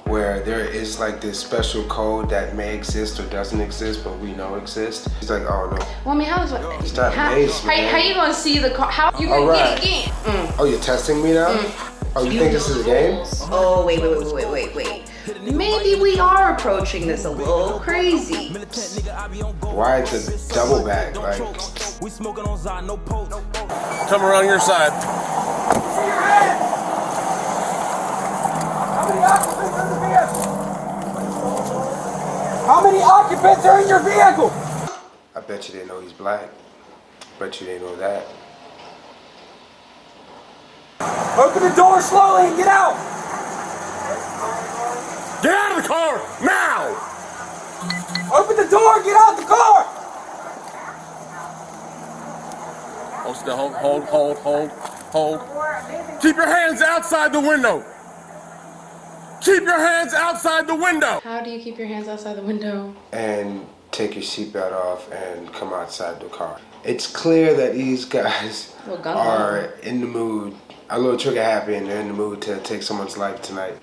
where there is like this special code that may exist or doesn't exist, but we know exists. He's like, oh no. Well, I mean, how you gonna see the car? How you gonna get it again? Oh, you're testing me now? Oh, you think this is a game? Oh, wait. Maybe we are approaching this a little crazy. Why it's a double bag? Like, come around your side. How many occupants are in your vehicle? I bet you didn't know he's black. Bet you didn't know that. Open the door slowly and get out. Get out of the car now! Open the door, get out the car. Hold. Keep your hands outside the window. Keep your hands outside the window. How do you keep your hands outside the window? And take your seatbelt off and come outside the car. It's clear that these guys are in the mood, a little trigger happy, and they're in the mood to take someone's life tonight.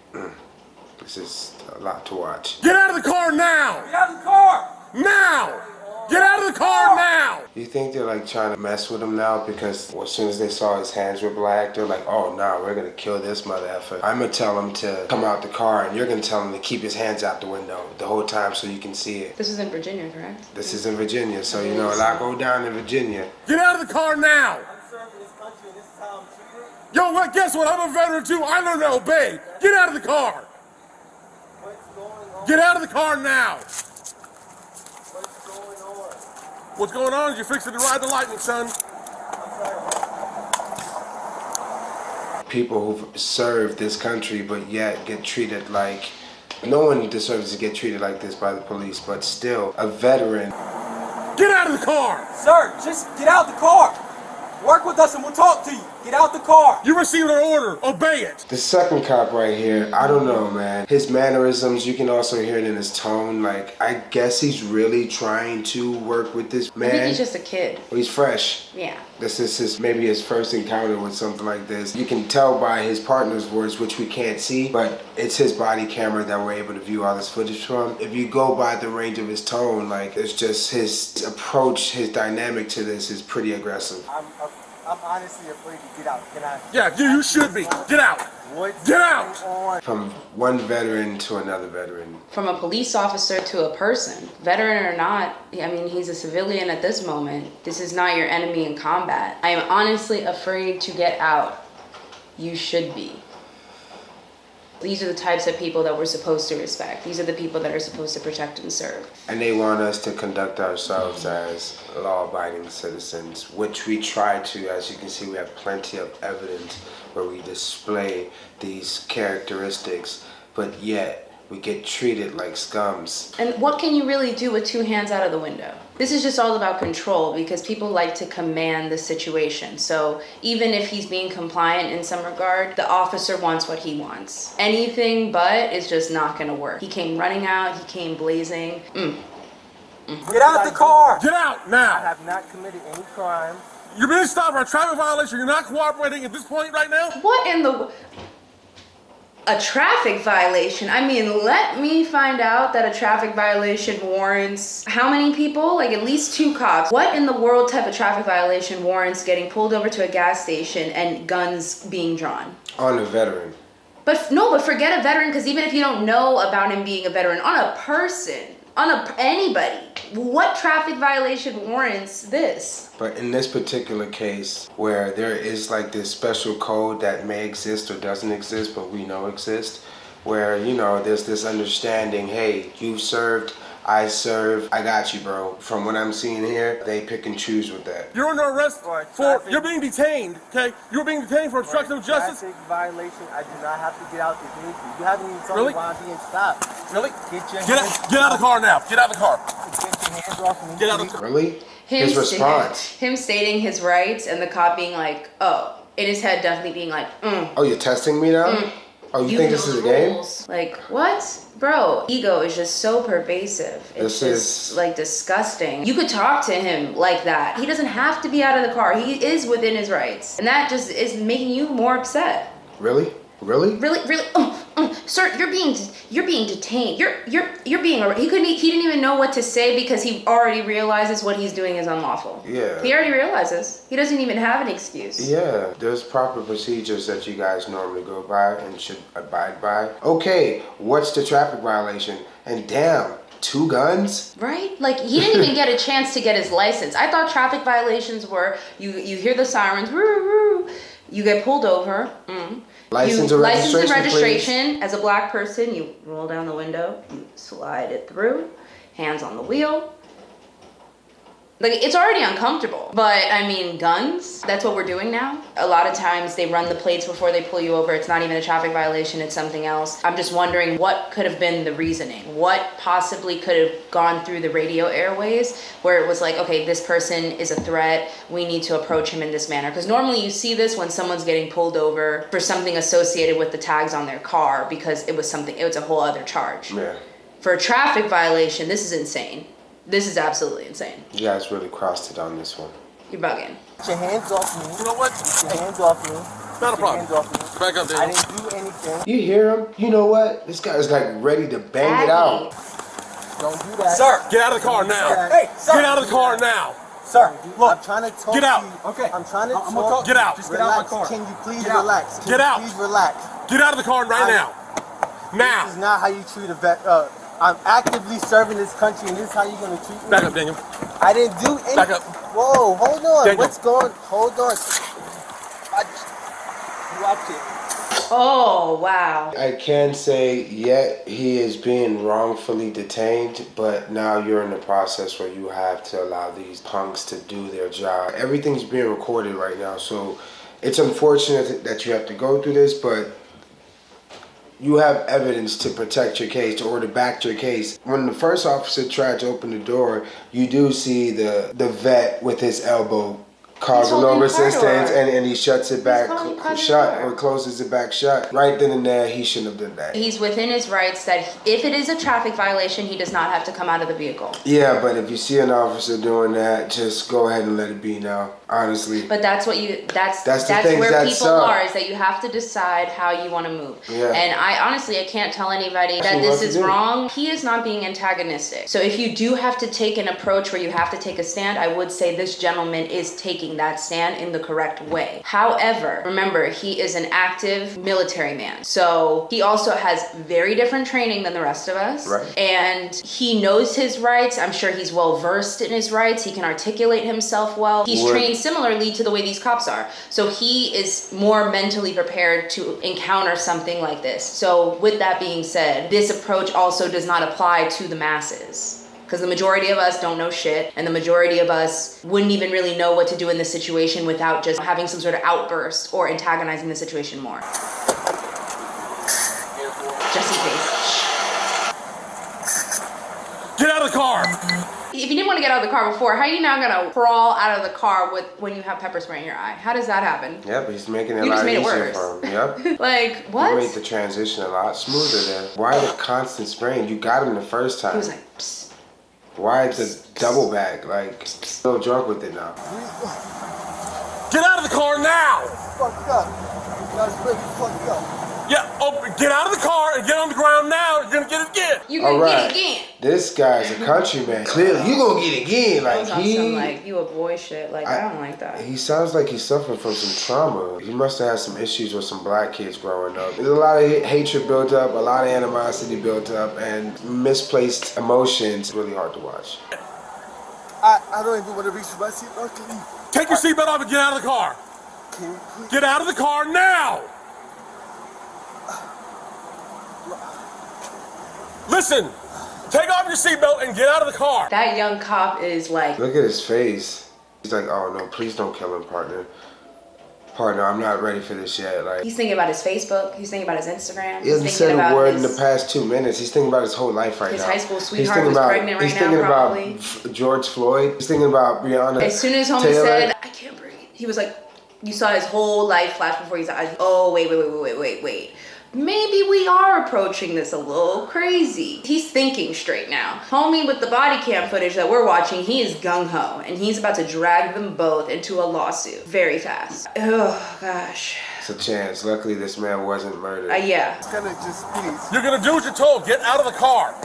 This is a lot to watch. Get out of the car now! Get out of the car. Now! Get out of the car now! You think they're like trying to mess with him now because as soon as they saw his hands were black, they're like, oh no, we're gonna kill this mother effer. I'm gonna tell him to come out the car and you're gonna tell him to keep his hands out the window the whole time so you can see it. This is in Virginia, correct? This is in Virginia, so you know a lot go down in Virginia. Get out of the car now! I'm serving this country and this is how I'm treated. Yo, what? Guess what? I'm a veteran too. I learned to obey. Get out of the car! What's going on? Get out of the car now! What's going on? What's going on is you're fixing to ride the lightning, son. People who've served this country but yet get treated like, no one deserves to get treated like this by the police, but still, a veteran. Get out of the car! Sir, just get out the car. Work with us and we'll talk to you. Get out the car. You received an order. Obey it. The second cop right here, I don't know, man. His mannerisms, you can also hear it in his tone. Like, I guess he's really trying to work with this man. I think he's just a kid. Well, he's fresh. Yeah. This is maybe his first encounter with something like this. You can tell by his partner's words, which we can't see, but it's his body camera that we're able to view all this footage from. If you go by the range of his tone, like, it's just his approach, his dynamic to this is pretty aggressive. I'm honestly afraid to get out. Can I? Yeah, you should be. Get out. What's Get out. going on? From one veteran to another veteran. From a police officer to a person, veteran or not, I mean, he's a civilian at this moment. This is not your enemy in combat. I am honestly afraid to get out. You should be. These are the types of people that we're supposed to respect. These are the people that are supposed to protect and serve. And they want us to conduct ourselves as law-abiding citizens, which we try to. As you can see, we have plenty of evidence where we display these characteristics, but yet we get treated like scums. And what can you really do with two hands out of the window? This is just all about control because people like to command the situation. So even if he's being compliant in some regard, the officer wants what he wants. Anything but is just not gonna work. He came running out, he came blazing. Get out the car. Get out now. I have not committed any crime. You're being stopped for a traffic violation. You're not cooperating at this point right now? What in the... A traffic violation? I mean, let me find out that a traffic violation warrants how many people? Like at least 2 cops. What in the world type of traffic violation warrants getting pulled over to a gas station and guns being drawn? On a veteran. But forget a veteran, because even if you don't know about him being a veteran, on a person, anybody, what traffic violation warrants this? But in this particular case, where there is like this special code that may exist or doesn't exist, but we know exists, where, you know, there's this understanding, hey, you served, I serve, I got you, bro. From what I'm seeing here, they pick and choose with that. You're under arrest you're being detained, okay? You're being detained for obstruction of justice. Traffic violation. I do not have to get out the vehicle. You haven't even told me why I'm being stopped. Really? Get out of the car now. Get out of the car. Get your hands off me. Get out of the car. Really? His response. Him stating his rights and the cop being like, oh, in his head definitely being like, Oh, you're testing me now? Oh, you think this is a game? Like, what? Bro, ego is just so pervasive. It's This just is like disgusting. You could talk to him like that. He doesn't have to be out of the car. He is within his rights. And that just is making you more upset. Really? Really? Really? Sir, you're being detained. You're being. He didn't even know what to say because he already realizes what he's doing is unlawful. Yeah. He already realizes. He doesn't even have an excuse. Yeah, there's proper procedures that you guys normally go by and should abide by. Okay, what's the traffic violation? And damn, 2 guns? Right? Like, he didn't even get a chance to get his license. I thought traffic violations were, you hear the sirens, woo, woo, you get pulled over. License and registration. As a black person, you roll down the window, you slide it through, hands on the wheel. Like, it's already uncomfortable. But, I mean, guns, that's what we're doing now. A lot of times they run the plates before they pull you over. It's not even a traffic violation, it's something else. I'm just wondering what could have been the reasoning? What possibly could have gone through the radio airways where it was like, okay, this person is a threat. We need to approach him in this manner. Because normally you see this when someone's getting pulled over for something associated with the tags on their car because it was a whole other charge. Yeah. For a traffic violation, this is insane. This is absolutely insane. You guys really crossed it on this one. You're bugging. Get your hands off me. You know what? Get your hands off me. Not a problem. Hands off me. Back up, I Daniel. didn't do anything. You hear him? You know what? This guy's like ready to bang it out. Don't do that. Sir, get out of the car now. Hey, sir. Get out of the car now. Sir, look. I'm trying to talk Get out. to you. Okay. I'm trying to I'm talk. Get out. Just get out of my car. Can you please Get out. relax? Can Get you out. Please relax. Get out of the car right now. Now. This is not how you treat a vet. I'm actively serving this country, and this is how you're gonna treat me. Back up, Daniel. I didn't do anything. Back up. Whoa, hold on. Daniel. What's going? Hold on. Watch it. Oh, wow. I can say, yet he is being wrongfully detained, but now you're in the process where you have to allow these punks to do their job. Everything's being recorded right now, so it's unfortunate that you have to go through this, but you have evidence to protect your case or to back your case. When the first officer tried to open the door, you do see the vet with his elbow causing no resistance, and he shuts it back shut or closes it back shut. Right then and there, he shouldn't have done that. He's within his rights that if it is a traffic violation, he does not have to come out of the vehicle. Yeah, but if you see an officer doing that, just go ahead and let it be now, honestly. But that's where people that's are, is that you have to decide how you want to move. Yeah. And I can't tell anybody that what this to is do. wrong. He is not being antagonistic. So if you do have to take an approach where you have to take a stand, I would say this gentleman is taking that stand in the correct way. However, remember, he is an active military man. So he also has very different training than the rest of us. Right. And he knows his rights. I'm sure he's well versed in his rights. He can articulate himself well. He's trained similarly to the way these cops are. So he is more mentally prepared to encounter something like this. So with that being said, this approach also does not apply to the masses. Because the majority of us don't know shit, and the majority of us wouldn't even really know what to do in this situation without just having some sort of outburst or antagonizing the situation more. Just in case. Get out of the car. If you didn't want to get out of the car before, how are you now gonna crawl out of the car when you have pepper spray in your eye? How does that happen? Yeah, but he's making it a You lot just made it easier worse. for him. Yep. Like, what? You made the transition a lot smoother then. Why the constant spraying? You got him the first time. He was like, psst. Why the double bag? Like, still drunk with it now. Get out of the car now. Fucked up. You guys really fucked up. Yeah, get out of the car and get on the ground now. You're gonna get it again. You're gonna get it again. This guy's a countryman. Clearly, you gonna get it again. Like That was on some, like, you a boy shit. Like, I don't like that. He sounds like he's suffering from some trauma. He must have had some issues with some black kids growing up. There's a lot of hatred built up, a lot of animosity built up, and misplaced emotions. Really hard to watch. I don't even want to reach for my seatbelt. Can you? Take your seatbelt off and get out of the car. Can you please? Get out of the car now. Listen, take off your seatbelt and get out of the car. That young cop is like, Look at his face. He's like, oh no, please don't kill him, partner. Partner, I'm not ready for this yet. Like, he's thinking about his Facebook. He's thinking about his Instagram. he hasn't He's said thinking a about word in his, the past 2 minutes. He's thinking about his whole life right his now. high school He's sweetheart thinking who's about, pregnant right he's now, thinking probably. about George Floyd. He's thinking about Breonna As soon as homie Taylor. said, I can't breathe, he was like, you saw his whole life flash before his eyes. Oh, wait. maybe we are approaching this a little crazy. He's thinking straight now. Homie with the body cam footage that we're watching, he is gung-ho, and he's about to drag them both into a lawsuit very fast. Oh, gosh. It's a chance. Luckily, this man wasn't murdered. Yeah. It's gonna just, please. You're gonna do what you're told. Get out of the car.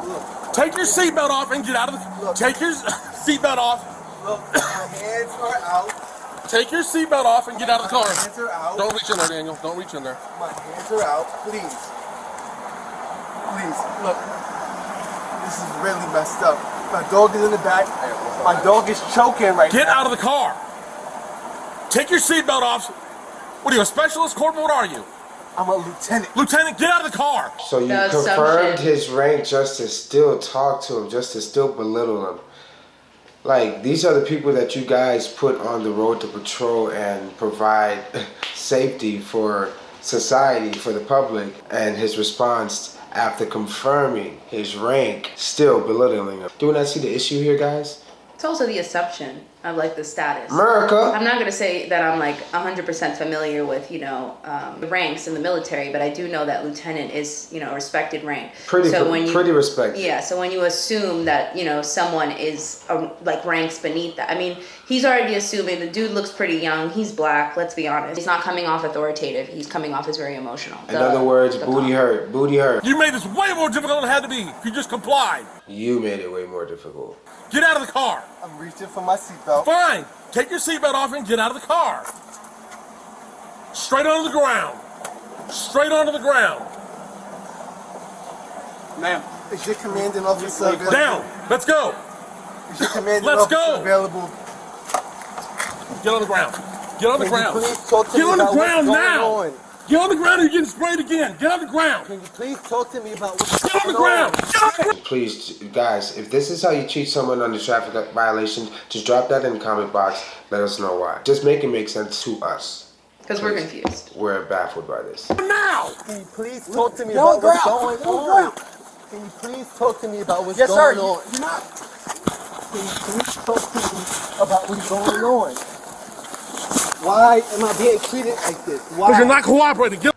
Look, Take your seatbelt off and get out of the. Look. Take your seatbelt off. look, my hands are out. Take your seatbelt off and get out of the car. My hands are out. Don't reach in there, Daniel. Don't reach in there. My hands are out. Please. Please, look. This is really messed up. My dog is in the back. My dog is choking right now. Get out of the car. Take your seatbelt off. What are you, a specialist, corporal? What are you? I'm a lieutenant. Lieutenant, get out of the car. So you That was some confirmed shit. his rank just to still talk to him, just to still belittle him. Like, these are the people that you guys put on the road to patrol and provide safety for society, for the public. And his response after confirming his rank, still belittling him. Do we not see the issue here, guys? It's also the assumption of like the status. America. I'm not gonna say that I'm like 100% familiar with, you know, the ranks in the military, but I do know that lieutenant is, you know, a respected rank. Pretty you, respected. Yeah, so when you assume that, you know, someone is like ranks beneath that, I mean, he's already assuming the dude looks pretty young. He's black. Let's be honest. He's not coming off authoritative. He's coming off as very emotional. In other words, booty hurt. Booty hurt. You made this way more difficult than it had to be. If you just complied. You made it way more difficult. Get out of the car. I'm reaching for my seatbelt. Fine. Take your seatbelt off and get out of the car. Straight onto the ground. Straight onto the ground. Ma'am. Is your commanding officer Down. Let's go. Is your commanding Let's officer go. available? Get on the ground. Get on the Can you ground. please talk to Get me on the about what's ground going now. on? Get on the ground or you're getting sprayed again. Get on the ground. Can you please talk to me about what's Get on going the ground. on? Get on the ground. Please, guys, if this is how you treat someone under traffic violation, just drop that in the comment box. Let us know why. Just make it make sense to us. Because we're confused. We're baffled by this. Now. Can you please talk to me about what's going on? Can you please talk to me about what's going on? You're not. Can you please talk to me about what's going on? Why am I being treated like this? Why? Because you're not cooperating. Get.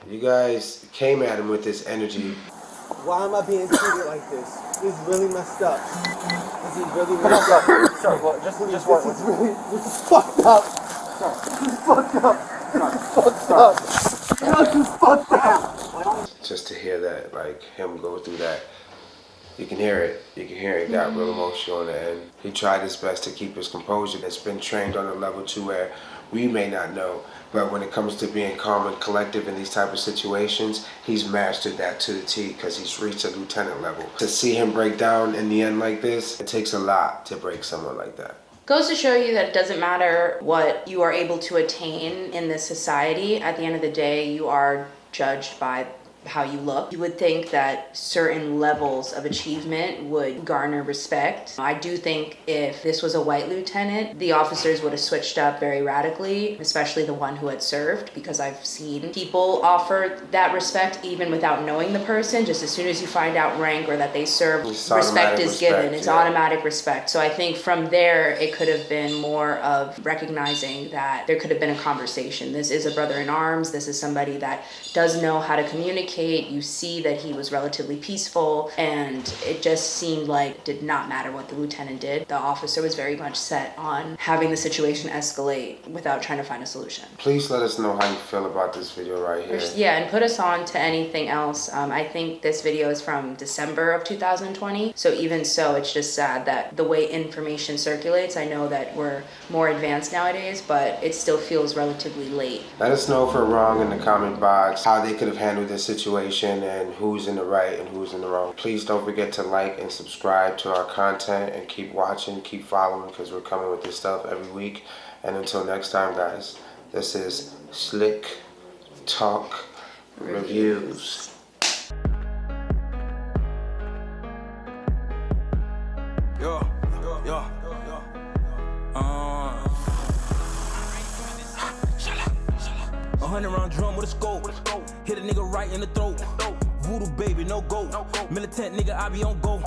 You guys came at him with this energy. Why am I being treated like this? This is really messed up. This is really messed up. Sorry, well, just This is fucked up. This is fucked up. This is fucked up. This is fucked up. Just to hear that, like him go through that. You can hear it. You can hear it got real emotional in the end. He tried his best to keep his composure. It's been trained on a level to where we may not know. But when it comes to being calm and collective in these type of situations, he's mastered that to the T because he's reached a lieutenant level. To see him break down in the end like this, it takes a lot to break someone like that. Goes to show you that it doesn't matter what you are able to attain in this society. At the end of the day, you are judged by how you look. You would think that certain levels of achievement would garner respect. I do think if this was a white lieutenant, the officers would have switched up very radically, especially the one who had served, because I've seen people offer that respect even without knowing the person. Just as soon as you find out rank or that they serve, respect is given. It's automatic respect. So I think from there, it could have been more of recognizing that there could have been a conversation. This is a brother in arms. This is somebody that does know how to communicate. You see that he was relatively peaceful, and it just seemed like it did not matter what the lieutenant did. The officer was very much set on having the situation escalate without trying to find a solution. Please let us know how you feel about this video right here. Yeah, and put us on to anything else. I think this video is from December of 2020, so even so, it's just sad that the way information circulates, I know that we're more advanced nowadays, but it still feels relatively late. Let us know if we're wrong in the comment box, how they could have handled this situation and who's in the right and who's in the wrong. Please don't forget to like and subscribe to our content and keep watching, keep following, because we're coming with this stuff every week. And until next time, guys, this is Slick Talk Reviews. A 100-round drum with a scope. Hit a nigga right in the throat. Voodoo baby, no go. Militant nigga, I be on go.